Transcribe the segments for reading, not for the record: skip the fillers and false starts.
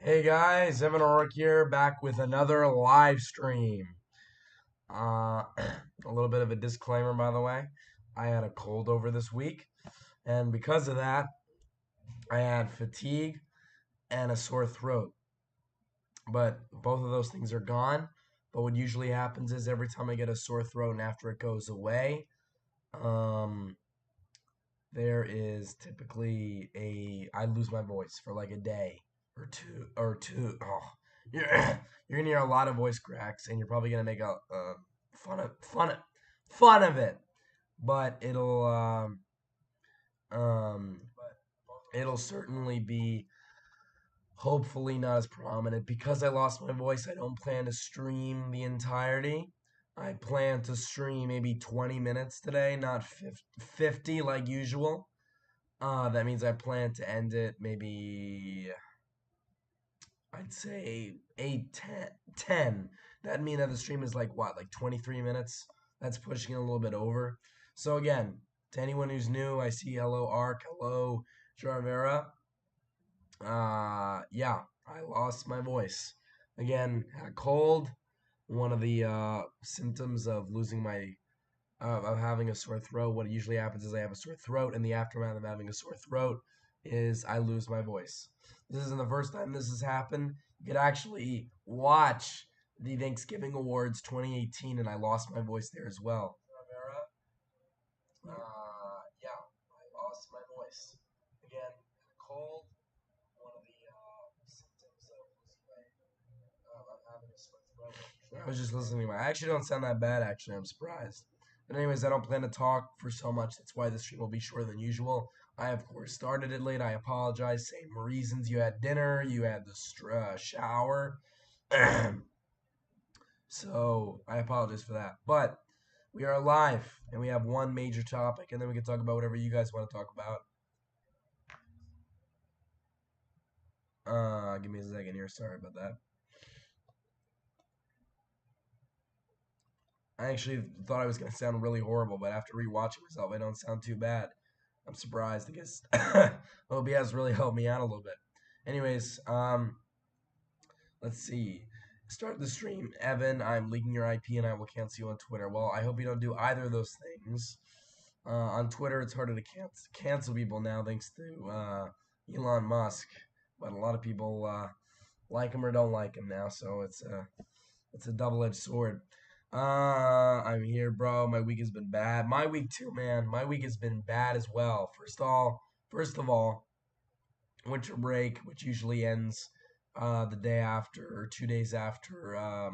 Hey guys, Evan O'Rourke here, back with another live stream. A little bit of a disclaimer, by the way. I had a cold over this week, and because of that, I had fatigue and a sore throat. But both of those things are gone. But what usually happens is every time I get a sore throat and after it goes away, um, there is typically I lose my voice for like a day or two. Oh, you're you're gonna hear a lot of voice cracks, and you're probably gonna make a fun of it. But um it'll certainly be hopefully not as prominent because I lost my voice. I don't plan to stream the entirety. I plan to stream maybe 20 minutes today, not 50 like usual. That means I plan to end it maybe, I'd say 8, 10, 10. That'd mean that the stream is like what, like 23 minutes? That's pushing it a little bit over. So again, to anyone who's new, I see hello Ark, hello Jarvera. Yeah, I lost my voice. Again, had a cold. One of the symptoms of losing my of having a sore throat. What usually happens is I have a sore throat, and the aftermath of having a sore throat is I lose my voice. This isn't the first time this has happened. You could actually watch the Thanksgiving Awards 2018, and I lost my voice there as well. Yeah, I lost my voice. Again, cold. One of the symptoms of having a sore throat. I was just listening to my. I actually don't sound that bad. Actually, I'm surprised. But anyways, I don't plan to talk for so much. That's why this stream will be shorter than usual. I of course started it late. I apologize. Same reasons. You had dinner. You had the shower. So I apologize for that. But we are live, and we have one major topic, and then we can talk about whatever you guys want to talk about. Give me a second here. Sorry about that. I actually thought I was gonna sound really horrible, but after rewatching myself, I don't sound too bad. I'm surprised. I guess OBS really helped me out a little bit. Anyways, let's see. Start the stream, Evan. I'm leaking your IP, and I will cancel you on Twitter. Well, I hope you don't do either of those things. On Twitter, it's harder to cancel people now, thanks to Elon Musk. But a lot of people like him or don't like him now, so it's a double-edged sword. I'm here, bro. My week has been bad. My week too, man. My week has been bad as well. First of all, winter break, which usually ends the day after or 2 days after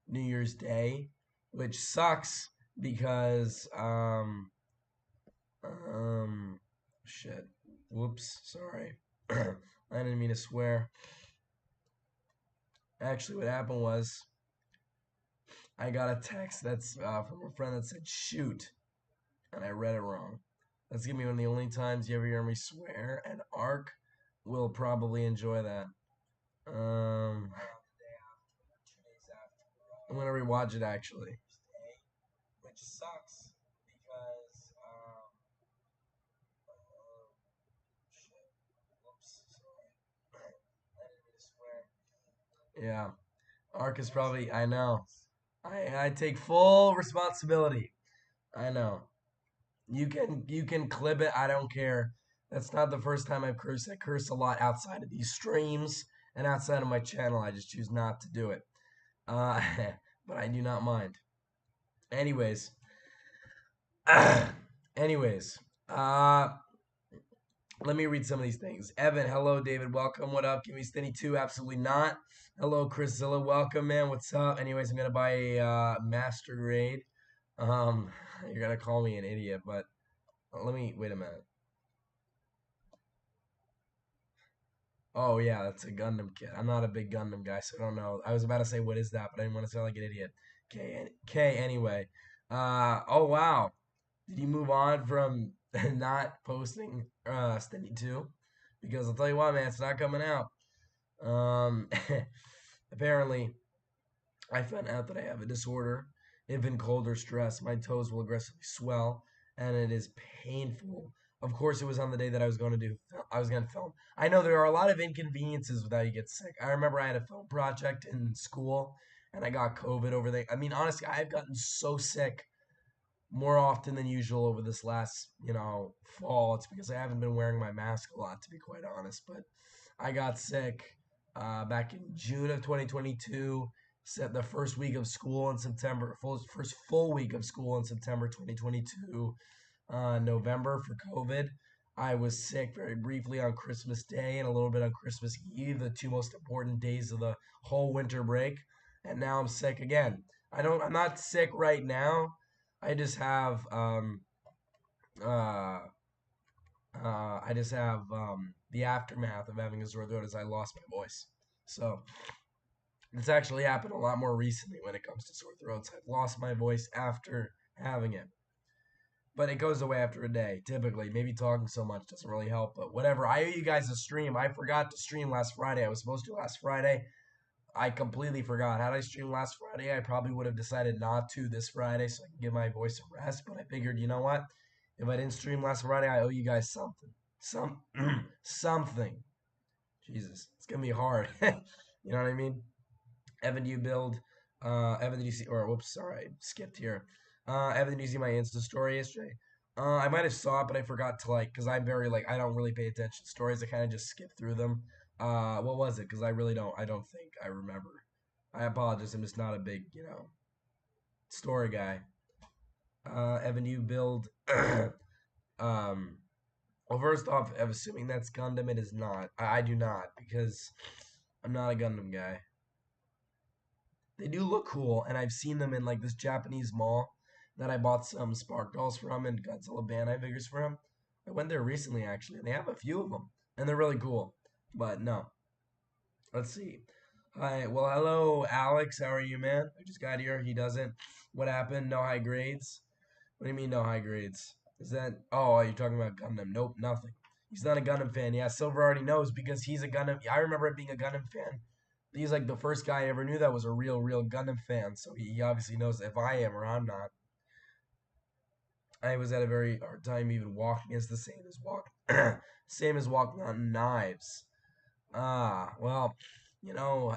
New Year's Day, which sucks because um shit. Whoops, sorry. I didn't mean to swear. Actually, what happened was I got a text that's from a friend that said shoot, and I read it wrong. That's gonna be one of the only times you ever hear me swear, and Ark will probably enjoy that. Um, I'm gonna rewatch it actually, which sucks because shit. Whoops, sorry. I didn't mean to swear. Yeah, Ark is probably. I know. I take full responsibility. I know. You can clip it. I don't care. That's not the first time I've cursed. I curse a lot outside of these streams and outside of my channel. I just choose not to do it. Uh, but I do not mind. Anyways, anyways, uh, let me read some of these things. Evan, hello. David, welcome. What up? Give me Stinny 2. Absolutely not. Hello, Chris Zilla. Welcome, man. What's up? Anyways, I'm gonna buy a master grade. Um, you're gonna call me an idiot, but let me wait a minute. Oh yeah, that's a Gundam kit. I'm not a big Gundam guy, so I don't know. I was about to say what is that, but I didn't want to sound like an idiot. K anyway. Oh wow. Did you move on from not posting Stingy 2? Because I'll tell you what, man, it's not coming out. Um apparently I found out that I have a disorder. If in cold or stress, my toes will aggressively swell, and it is painful. Of course, it was on the day that I was going to film. I know there are a lot of inconveniences with how you get sick. I remember I had a film project in school and I got COVID over there. I mean, honestly, I've gotten so sick more often than usual over this last, fall. It's because I haven't been wearing my mask a lot, to be quite honest. But I got sick back in June of 2022. Set the first week of school in September, first full week of school in September 2022. November for COVID. I was sick very briefly on Christmas Day and a little bit on Christmas Eve, the two most important days of the whole winter break. And now I'm sick again. I'm not sick right now. I just have uh the aftermath of having a sore throat as I lost my voice. So it's actually happened a lot more recently when it comes to sore throats. I've lost my voice after having it, but it goes away after a day, typically. Maybe talking so much doesn't really help, but whatever. I owe you guys a stream. I forgot to stream last Friday. I was supposed to last Friday. I completely forgot. Had I streamed last Friday, I probably would have decided not to this Friday so I can give my voice a rest, but I figured, you know what? If I didn't stream last Friday, I owe you guys something. Something. Jesus, it's gonna be hard. You know what I mean? Evan, do you build? Evan, did you see? Or whoops, sorry, I skipped here. Evan, did you see my Insta story yesterday? I might have saw it, but I forgot to like, cause I'm very like, I don't really pay attention to stories. I kind of just skip through them. What was it? Cause I really don't. I don't think I remember. I apologize. I'm just not a big, story guy. Evan, you build. um. Well, first off, I'm assuming that's Gundam. It is not. I do not because I'm not a Gundam guy. They do look cool, and I've seen them in like this Japanese mall that I bought some Spark Dolls from and Godzilla Bandai figures from. I went there recently actually, and they have a few of them, and they're really cool. But no, let's see. Hi, well, hello, Alex. How are you, man? I just got here. He doesn't. What happened? No high grades. What do you mean no high grades? Is that? Oh, you're talking about Gundam? Nope, nothing. He's not a Gundam fan. Yeah, Silver already knows because he's a Gundam. I remember being a Gundam fan. He's like the first guy I ever knew that was a real Gundam fan. So he obviously knows if I am or I'm not. I was at a very hard time even walking. It's the same as same as walking on knives. Ah, well, you know,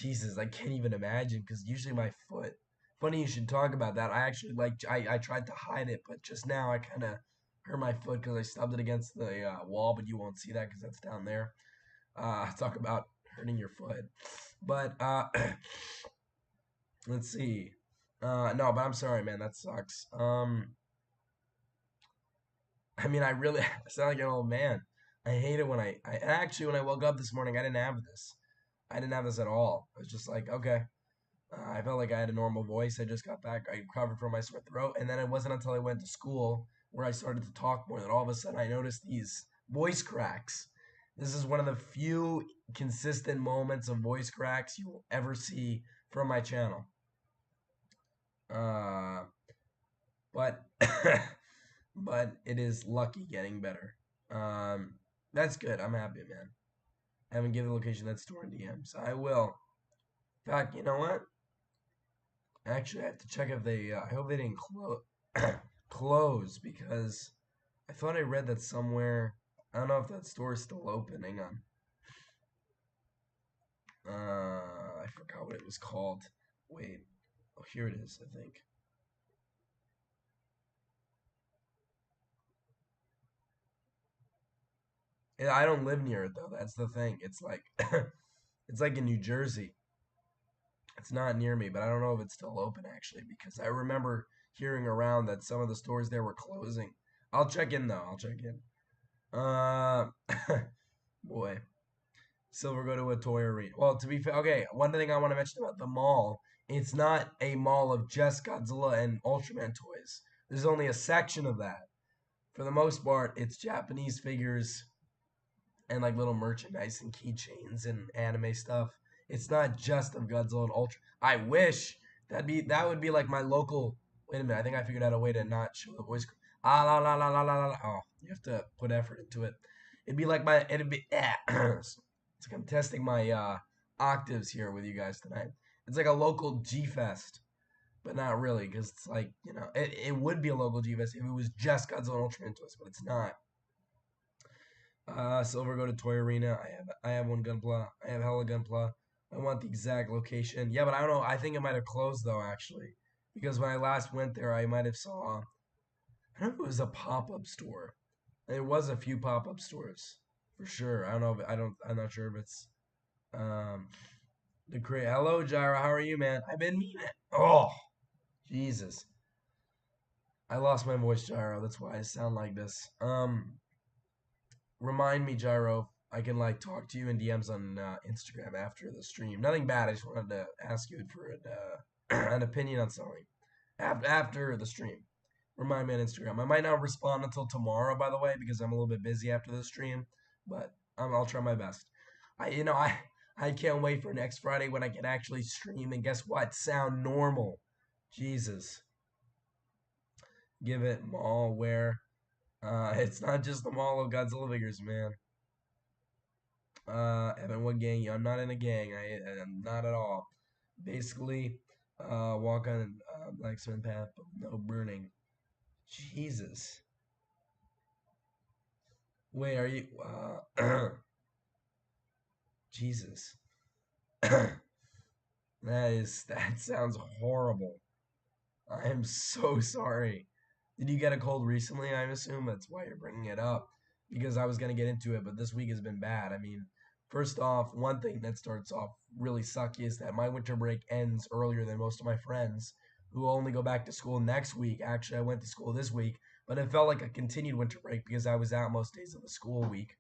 Jesus, I can't even imagine because usually my foot. Funny you should talk about that. I actually I tried to hide it, but just now I kind of hurt my foot because I stubbed it against the wall. But you won't see that because that's down there. Talk about hurting your foot. But let's see. No, but I'm sorry, man. That sucks. I mean, I really I sound like an old man. I hate it when I actually when I woke up this morning, I didn't have this. I didn't have this at all. I was just like, okay. I felt like I had a normal voice. I just got back. I recovered from my sore throat, and then it wasn't until I went to school where I started to talk more that all of a sudden I noticed these voice cracks. This is one of the few consistent moments of voice cracks you will ever see from my channel. Uh, but but it is lucky getting better. Um, that's good. I'm happy, man. I haven't given the location that's stored in DMs. I will. In fact, you know what? Actually, I have to check if they. I hope they didn't close because I thought I read that somewhere. I don't know if that store is still open. Hang on. I forgot what it was called. Wait. Oh, here it is. I think. Yeah, I don't live near it though. That's the thing. It's like, it's like in New Jersey. It's not near me, but I don't know if it's still open actually because I remember hearing around that some of the stores there were closing. I'll check in though. I'll check in. Uh, boy, Silver go to a toy arena. Well, to be fair, okay. One thing I want to mention about the mall, it's not a mall of just Godzilla and Ultraman toys. There's only a section of that. For the most part, it's Japanese figures and like little merchandise and keychains and anime stuff. It's not just of Godzilla and Ultra. I wish that would be like my local. Wait a minute, I think I figured out a way to not show the voice. Ah la la la la la la. Oh, you have to put effort into it. It'd be like my. It'd be. It's like I'm testing my octaves here with you guys tonight. It's like a local G Fest. but not really because it's like it would be a local GVS if it was just Godzilla and Ultraman Toys, but it's not. Silver, go to Toy Arena. I have one Gunpla. I have hella Gunpla. I want the exact location. Yeah, but I don't know. I think it might have closed though, actually, because when I last went there, I might have saw. I don't know if it was a pop up store. There was a few pop up stores for sure. I don't know. If, I don't. I'm not sure if it's um the create. Hello, Gyra. How are you, man? I've been meaning. Oh, Jesus. I lost my voice, Gyro. That's why I sound like this. Remind me, Gyro. I can like talk to you in DMs on Instagram after the stream. Nothing bad. I just wanted to ask you for an opinion on something after the stream. Remind me on Instagram. I might not respond until tomorrow, by the way, because I'm a little bit busy after the stream. But I'll try my best. I can't wait for next Friday when I can actually stream and guess what? Sound normal. Jesus. Give it malware. It's not just the mall of Godzilla figures, man. Evan, what gang? I'm not in a gang. I am not at all. Basically, walk on blacksmith path, but no burning. Jesus. Wait, are you? Jesus. That sounds horrible. I am so sorry. Did you get a cold recently? I assume that's why you're bringing it up. Because I was going to get into it, but this week has been bad. I mean, first off, one thing that starts off really sucky is that my winter break ends earlier than most of my friends who only go back to school next week. Actually, I went to school this week, but it felt like a continued winter break because I was out most days of the school week.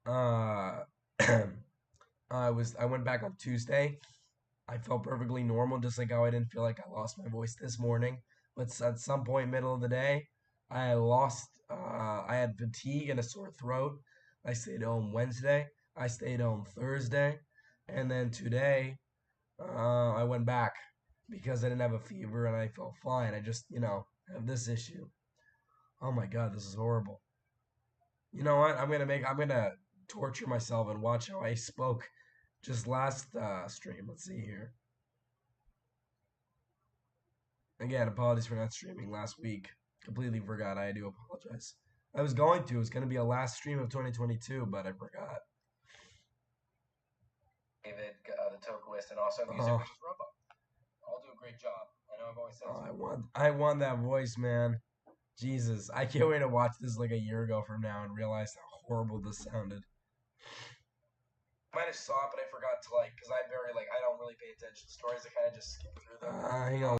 Uh, I went back on Tuesday. I felt perfectly normal, just like how I didn't feel like I lost my voice this morning. But at some point, middle of the day, I lost. I had fatigue and a sore throat. I stayed home Wednesday. I stayed home Thursday, and then today, I went back because I didn't have a fever and I felt fine. I just, have this issue. Oh my God, this is horrible. You know what? I'm gonna torture myself and watch how I spoke just last stream. Let's see here. Again, apologies for not streaming last week. Completely forgot. I do apologize. I was going to. It was going to be a last stream of 2022, but I forgot. David, the Tokuist, and also Music versus Robo. All do a great job. I know I've always said. I want that voice, man. Jesus, I can't wait to watch this like a year ago from now and realize how horrible this sounded. I might have saw it, but I forgot to because I don't really pay attention to stories. I kind of just skip through them. Hang on.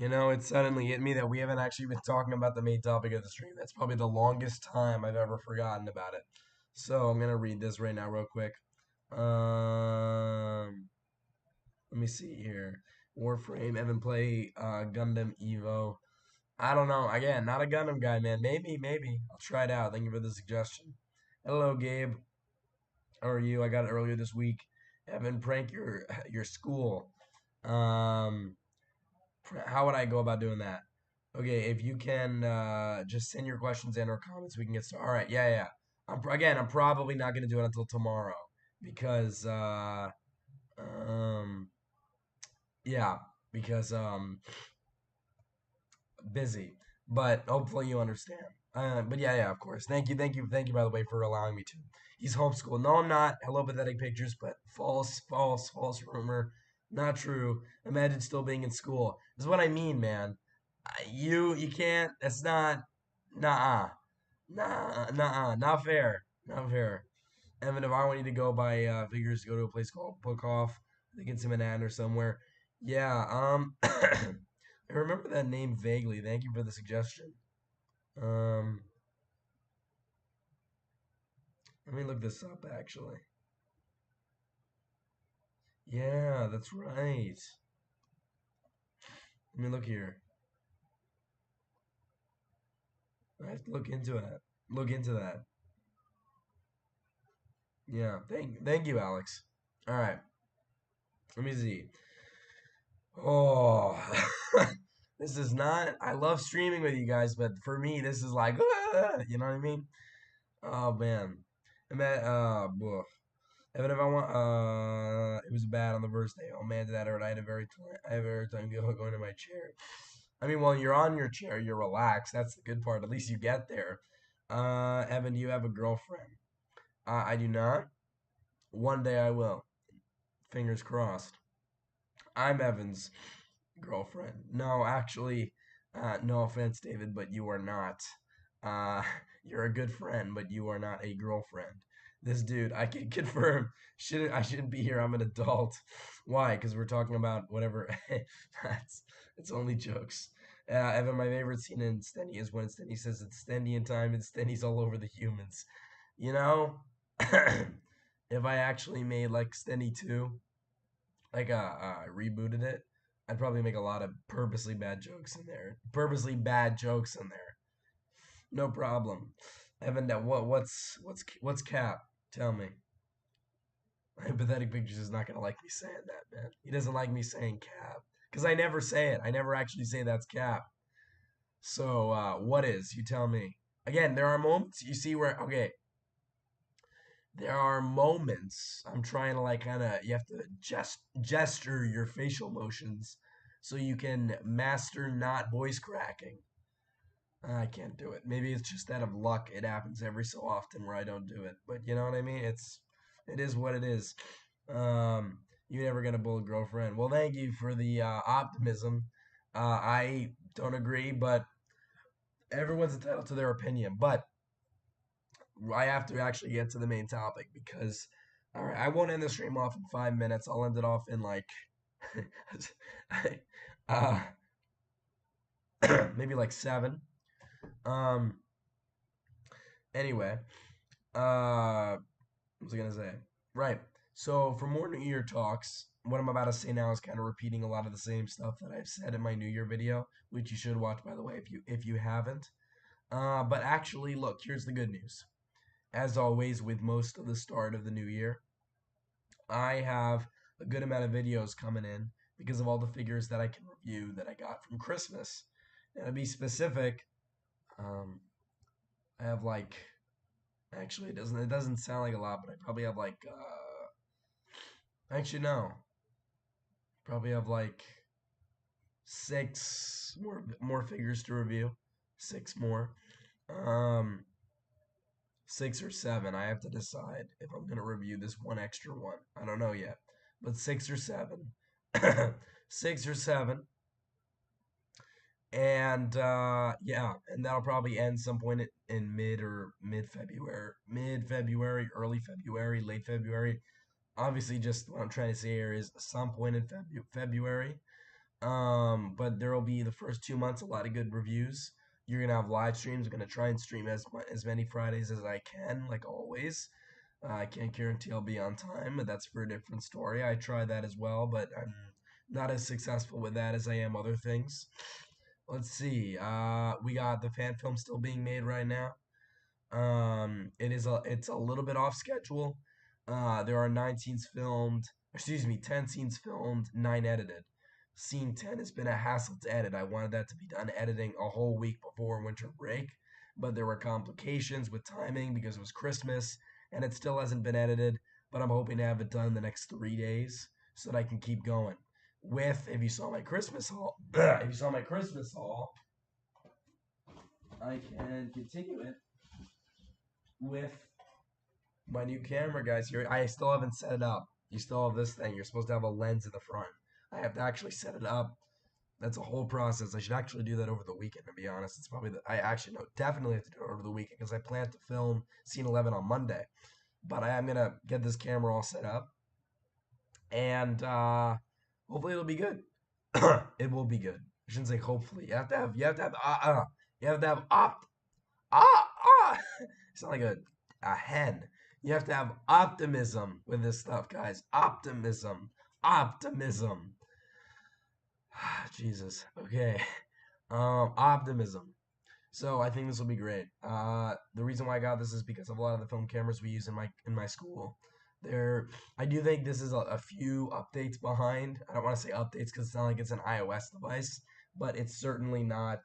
It suddenly hit me that we haven't actually been talking about the main topic of the stream. That's probably the longest time I've ever forgotten about it. So I'm gonna read this right now, real quick. Let me see here. Warframe, Evan play Gundam Evo. I don't know. Again, not a Gundam guy, man. Maybe. I'll try it out. Thank you for the suggestion. Hello, Gabe. How are you? I got it earlier this week. Evan, prank your school. Um, how would I go about doing that? Okay, if you can just send your questions in or comments, we can get started. All right, yeah. I'm probably not gonna do it until tomorrow because um, yeah, because busy. But hopefully you understand. But yeah, of course. Thank you. By the way, for allowing me to. He's homeschooled. No, I'm not. Hello, pathetic pictures, but false rumor. Not true. Imagine still being in school. This is what I mean, man. You can't. That's not. Nah, not fair. Not fair. Evan, if I want you to go buy figures, go to a place called Book Off. I think it's in Manhattan or somewhere. Yeah, I remember that name vaguely. Thank you for the suggestion. Um, Let me look this up actually. Yeah, that's right. Let me look here. I have to look into it. Look into that. Yeah, thank you, Alex. All right, let me see. Oh, this is not. I love streaming with you guys, but for me, this is like, you know what I mean? Oh man, and that woof. Even if I want, it was bad on the first day. Oh man, did that hurt? I have a very time going to my chair. I mean, while you're on your chair, you're relaxed. That's the good part. At least you get there. Evan, do you have a girlfriend? I do not. One day I will. Fingers crossed. I'm Evan's girlfriend. No, actually, no offense, David, but you are not. Uh, you're a good friend, but you are not a girlfriend. This dude, I can confirm, I shouldn't be here. I'm an adult. Why? Because we're talking about whatever. That's it's only jokes. Evan, my favorite scene in Stenny is when Stenny says it's Stenny in time and Stenny's all over the humans. You know, if I actually made like Stenny 2, like rebooted it, I'd probably make a lot of purposely bad jokes in there. Purposely bad jokes in there. No problem. Evan, what's Cap? Tell me. Hypothetic Pictures is not gonna like me saying that, man. He doesn't like me saying Cap because I never say it. I never actually say that's Cap. So what is? You tell me. Again, there are moments you see where okay, there are moments I'm trying to like kind of you have to gesture your facial motions so you can master not voice cracking. I can't do it. Maybe it's just out of luck. It happens every so often where I don't do it. But you know what I mean? It is what it is. You never gonna bully girlfriend. Well, thank you for the optimism. I don't agree, but everyone's entitled to their opinion. But I have to actually get to the main topic because, all right, I won't end the stream off in 5 minutes. I'll end it off in like, uh, maybe like seven. Um, anyway, what was I gonna say? Right. So for more New Year talks, what I'm about to say now is kind of repeating a lot of the same stuff that I've said in my New Year video, which you should watch by the way if you haven't. But actually, look, here's the good news. As always, with most of the start of the new year, I have a good amount of videos coming in because of all the figures that I can review that I got from Christmas. And to be specific, um, I have like actually it doesn't sound like a lot, but I probably have like actually no, probably have like six more figures to review, six more, um, six or seven. I have to decide if I'm gonna review this one extra one. I don't know yet, but six or seven, six or seven, and yeah, and that'll probably end some point in mid February, early February, late February. Obviously, just what I'm trying to say here is some point in February. But there will be the first 2 months a lot of good reviews. You're gonna have live streams. I'm gonna try and stream as many Fridays as I can, like always. I can't guarantee I'll be on time, but that's for a different story. I try that as well, but I'm not as successful with that as I am other things. Let's see. We got the fan film still being made right now. It's a little bit off schedule. There are 9 scenes filmed, excuse me, 10 scenes filmed, 9 edited. Scene 10 has been a hassle to edit. I wanted that to be done editing a whole week before winter break, but there were complications with timing because it was Christmas, and it still hasn't been edited, but I'm hoping to have it done the next 3 days so that I can keep going. If you saw my Christmas haul, if you saw my Christmas haul, I can continue it with my new camera, guys. Here, I still haven't set it up. You still have this thing. You're supposed to have a lens in the front. I have to actually set it up. That's a whole process. I should actually do that over the weekend, to be honest. I actually no, definitely have to do it over the weekend because I plan to film scene 11 on Monday. but I am gonna get this camera all set up, and hopefully it'll be good. It will be good. I shouldn't say hopefully. You have to have It's not like a hen. You have to have optimism with this stuff, guys. Optimism. Optimism. Jesus. Okay. Optimism. So I think this will be great. The reason why I got this is because of a lot of the film cameras we use in my school. I do think this is a few updates behind. I don't want to say updates because it's not like it's an iOS device, but it's certainly not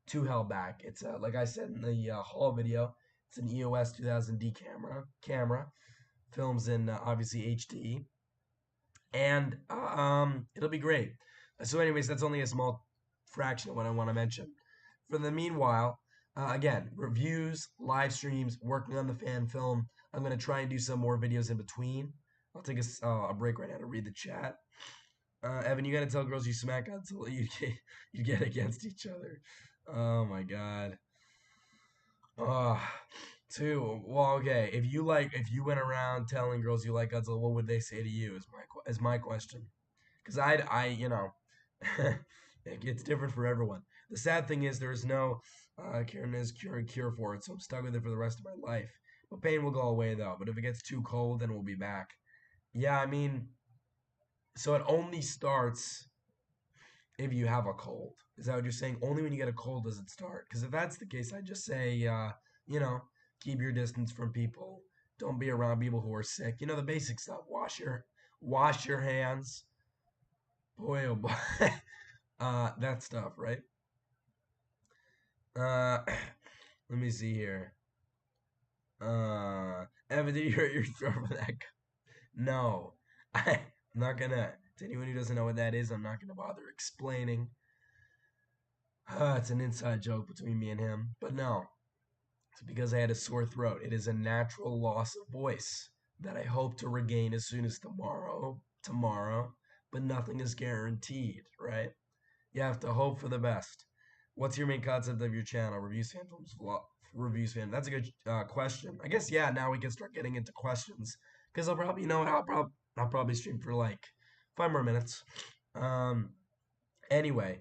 too held back. It's like I said in the haul video, it's an EOS 2000D camera, films in obviously HD, and it'll be great. So, anyways, that's only a small fraction of what I want to mention. For the meanwhile, again, reviews, live streams, working on the fan film. I'm gonna try and do some more videos in between. I'll take a break right now to read the chat. Evan, you gotta tell girls you smack until you get against each other. Oh my god. Oh, well, okay. If you went around telling girls you like Godzilla, what would they say to you? Is my question. Because it's different for everyone. The sad thing is there is no Karen is cure for it, so I'm stuck with it for the rest of my life. But pain will go away though. But if it gets too cold, then we'll be back. Yeah, I mean, so it only starts if you have a cold. Is that what you're saying? Only when you get a cold does it start? Because if that's the case, I just say, you know, keep your distance from people. Don't be around people who are sick. You know the basic stuff. Wash your hands. Boy, oh boy, that stuff, right? Uh, let me see here. Evan, did you hurt your throat for that? No, I'm not gonna. To anyone who doesn't know what that is, I'm not gonna bother explaining. It's an inside joke between me and him. But no, it's because I had a sore throat. It is a natural loss of voice that I hope to regain as soon as tomorrow, but nothing is guaranteed, right? You have to hope for the best. What's your main concept of your channel? Reviews, fan films, reviews, fan. That's a good question. I guess yeah. Now we can start getting into questions because I'll probably, I'll probably stream for like 5 more minutes. Um. Anyway,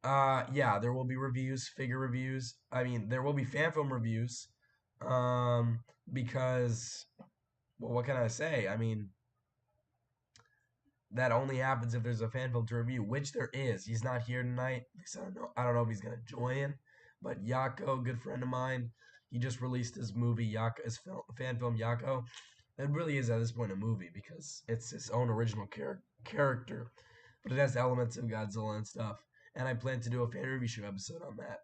yeah, there will be reviews, figure reviews. I mean, there will be fan film reviews. Um, because, well, what can I say? I mean, that only happens if there's a fan film to review, which there is. He's not here tonight. At least I don't know. I don't know if he's gonna join. But Yako, good friend of mine, he just released his movie Yako, his fan film Yako. It really is at this point a movie because it's his own original character, but it has elements of Godzilla and stuff. And I plan to do a fan review show episode on that.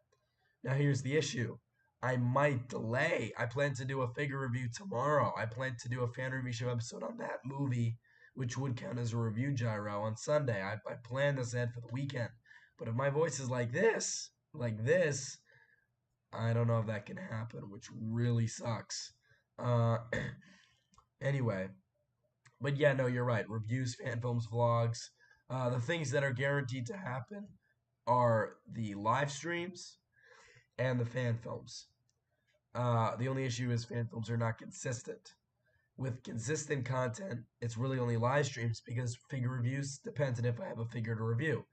Now here's the issue. I might delay. I plan to do a figure review tomorrow. I plan to do a fan review show episode on that movie, which would count as a review gyro on Sunday. I planned this ahead for the weekend. But if my voice is like this, I don't know if that can happen, which really sucks. Uh, anyway, but yeah, no, you're right. Reviews, fan films, vlogs. The things that are guaranteed to happen are the live streams and the fan films. The only issue is fan films are not consistent. With consistent content, it's really only live streams because figure reviews depends on if I have a figure to review.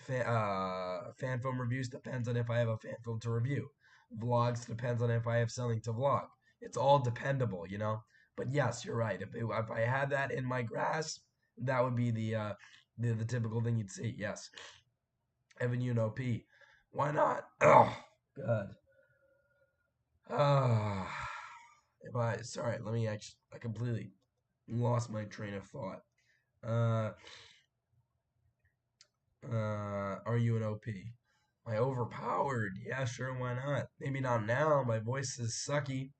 Fan film reviews depends on if I have a fan film to review. Vlogs depends on if I have something to vlog. It's all dependable, you know. But yes, you're right. If I had that in my grasp, that would be the typical thing you'd see. Yes, Evan, you know P. Why not? Oh God. Ah. If I sorry, let me actually. I completely lost my train of thought. Uh, are you an OP? My overpowered? Yeah, sure, why not? Maybe not now. My voice is sucky.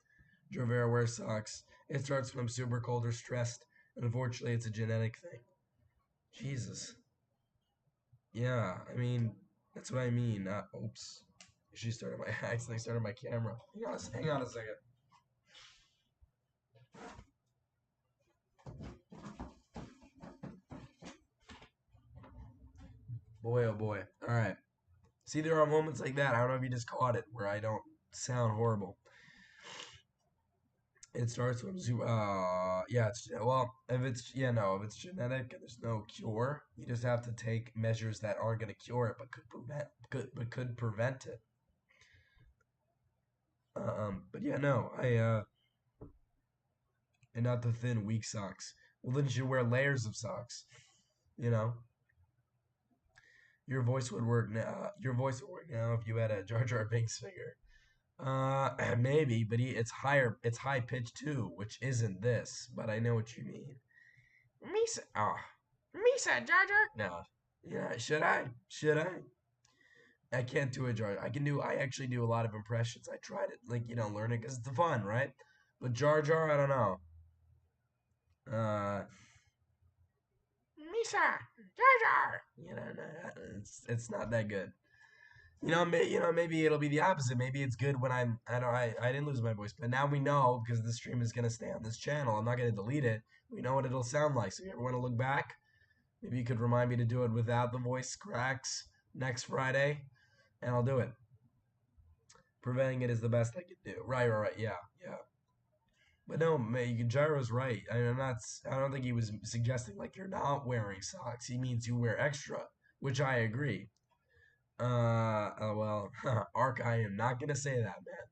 Dravera wears socks. It starts when I'm super cold or stressed. And unfortunately, it's a genetic thing. Jesus. Yeah, I mean, that's what I mean. Oops. She started my. I accidentally started my camera. Hang on a second. Boy, oh boy. All right. See, there are moments like that. I don't know if you just caught it where I don't sound horrible. It starts with yeah, it's well, if it's no, if it's genetic and there's no cure, you just have to take measures that aren't going to cure it, but could prevent it. But yeah, no, and not the thin, weak socks. Well, then you should wear layers of socks. You know, your voice would work now. Your voice would work now if you had a Jar Jar Binks figure. Maybe, but it's higher. It's high pitched too, which isn't this. But I know what you mean. Misa. Ah, Misa Jar Jar. No. Yeah. Should I? Should I? I can't do a Jar. I can do. I actually do a lot of impressions. I tried it, like learn it because it's fun, right? But Jar Jar, I don't know. Uh, Misa Jar Jar. It's not that good. Maybe it'll be the opposite. Maybe it's good when I don't. I didn't lose my voice, but now we know because the stream is gonna stay on this channel. I'm not gonna delete it. We know what it'll sound like. So if you ever want to look back, maybe you could remind me to do it without the voice cracks next Friday, and I'll do it. Preventing it is the best I could do. Right. Yeah, yeah. But no, Gyro's right. I'm not. I don't think he was suggesting like you're not wearing socks. He means you wear extra, which I agree. Well, Ark, I am not gonna say that, man.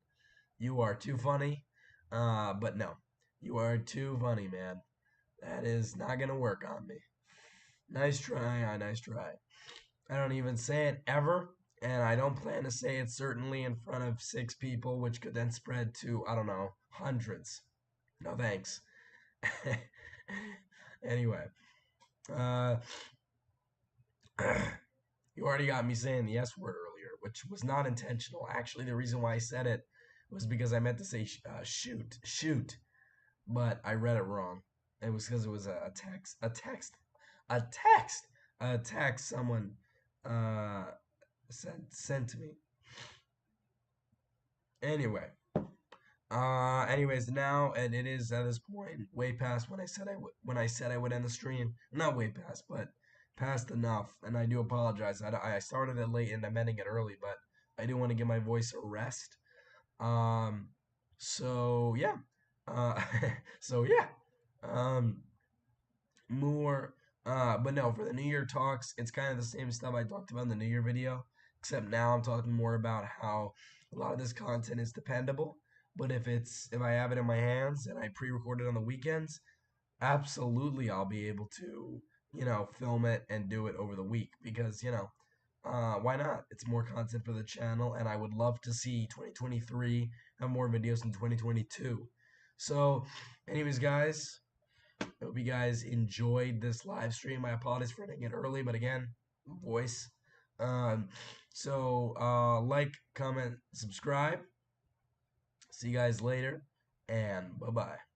You are too funny. But no, you are too funny, man. That is not gonna work on me. Nice try, nice try. I don't even say it ever, and I don't plan to say it certainly in front of 6 people, which could then spread to, I don't know, hundreds. No thanks. Anyway, uh, you already got me saying the S word earlier, which was not intentional. Actually, the reason why I said it was because I meant to say shoot, but I read it wrong. It was because it was a text someone uh, sent to me. Anyway, anyways, now and it is at this point way past when I said I would end the stream. Not way past, but past enough. And I do apologize. I started it late and I'm ending it early, but I do want to give my voice a rest. Um, so yeah, uh, so yeah, um, more. But no, for the New Year talks, it's kind of the same stuff I talked about in the New Year video, except now I'm talking more about how a lot of this content is dependable. But if I have it in my hands and I pre-record it on the weekends, absolutely I'll be able to, film it and do it over the week because, why not? It's more content for the channel, and I would love to see 2023 have more videos than 2022. So, anyways, guys, I hope you guys enjoyed this live stream. I apologize for ending it early, but again, voice. Um, like, comment, subscribe. See you guys later, and bye bye.